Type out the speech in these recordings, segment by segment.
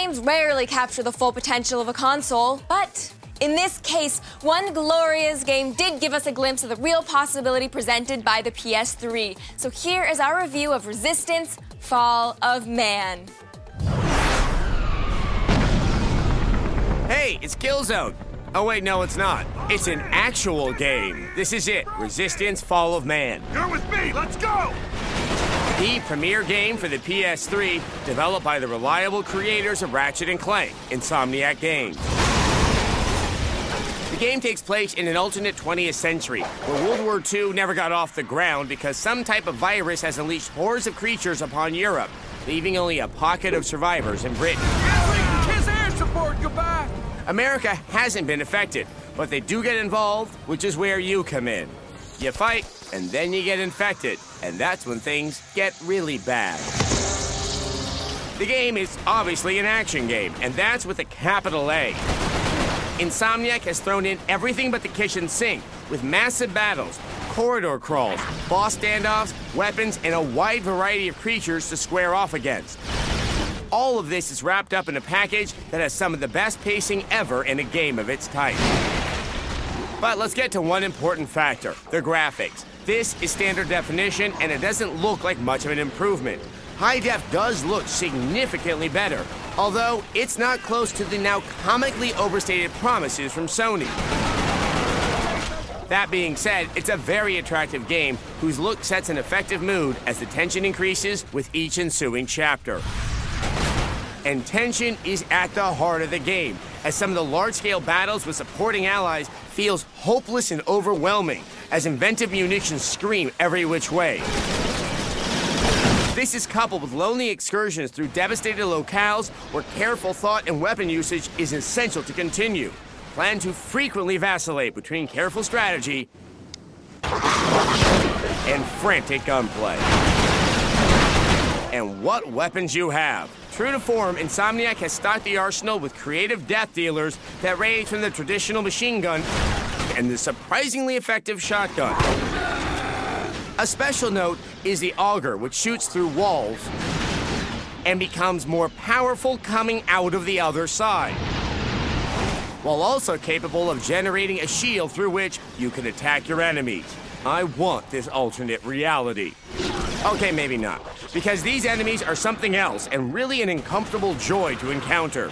games rarely capture the full potential of a console, but in this case, one glorious game did give us a glimpse of the real possibility presented by the PS3. So here is our review of Resistance: Fall of Man. Hey, it's Killzone. Oh wait, no it's not. It's an actual game. This is it, Resistance: Fall of Man. You're with me, let's go! The premier game for the PS3, developed by the reliable creators of Ratchet & Clank, Insomniac Games. The game takes place in an alternate 20th century, where World War II never got off the ground because some type of virus has unleashed hordes of creatures upon Europe, leaving only a pocket of survivors in Britain. Kiss air support, goodbye! America hasn't been affected, but they do get involved, which is where you come in. You fight, and then you get infected, and that's when things get really bad. The game is obviously an action game, and that's with a capital A. Insomniac has thrown in everything but the kitchen sink, with massive battles, corridor crawls, boss standoffs, weapons, and a wide variety of creatures to square off against. All of this is wrapped up in a package that has some of the best pacing ever in a game of its type. But let's get to one important factor, the graphics. This is standard definition, and it doesn't look like much of an improvement. High def does look significantly better, although it's not close to the now comically overstated promises from Sony. That being said, it's a very attractive game whose look sets an effective mood as the tension increases with each ensuing chapter. And tension is at the heart of the game, as some of the large-scale battles with supporting allies feels hopeless and overwhelming, as inventive munitions scream every which way. This is coupled with lonely excursions through devastated locales where careful thought and weapon usage is essential to continue. Plan to frequently vacillate between careful strategy and frantic gunplay. And what weapons you have. True to form, Insomniac has stocked the arsenal with creative death dealers that range from the traditional machine gun and the surprisingly effective shotgun. A special note is the auger, which shoots through walls and becomes more powerful coming out of the other side, while also capable of generating a shield through which you can attack your enemies. I want this alternate reality. Okay, maybe not, because these enemies are something else and really an uncomfortable joy to encounter.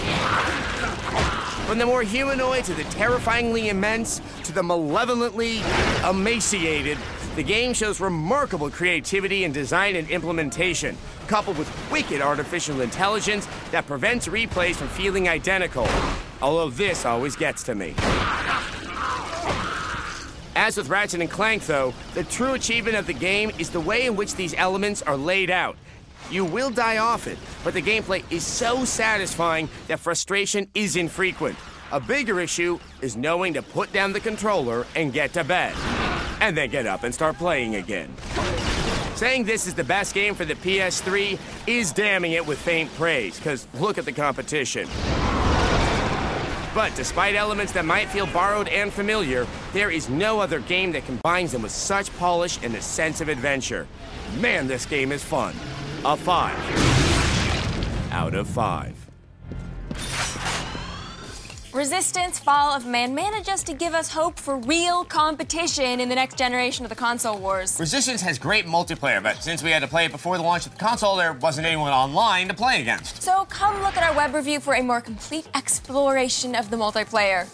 From the more humanoid to the terrifyingly immense to the malevolently emaciated, the game shows remarkable creativity in design and implementation, coupled with wicked artificial intelligence that prevents replays from feeling identical, although this always gets to me. As with Ratchet & Clank, though, the true achievement of the game is the way in which these elements are laid out. You will die often, but the gameplay is so satisfying that frustration is infrequent. A bigger issue is knowing to put down the controller and get to bed, and then get up and start playing again. Saying this is the best game for the PS3 is damning it with faint praise, because look at the competition. But despite elements that might feel borrowed and familiar, there is no other game that combines them with such polish and a sense of adventure. Man, this game is fun. A 5 out of 5. Resistance: Fall of Man manages to give us hope for real competition in the next generation of the console wars. Resistance has great multiplayer, but since we had to play it before the launch of the console, there wasn't anyone online to play against. So come look at our web review for a more complete exploration of the multiplayer.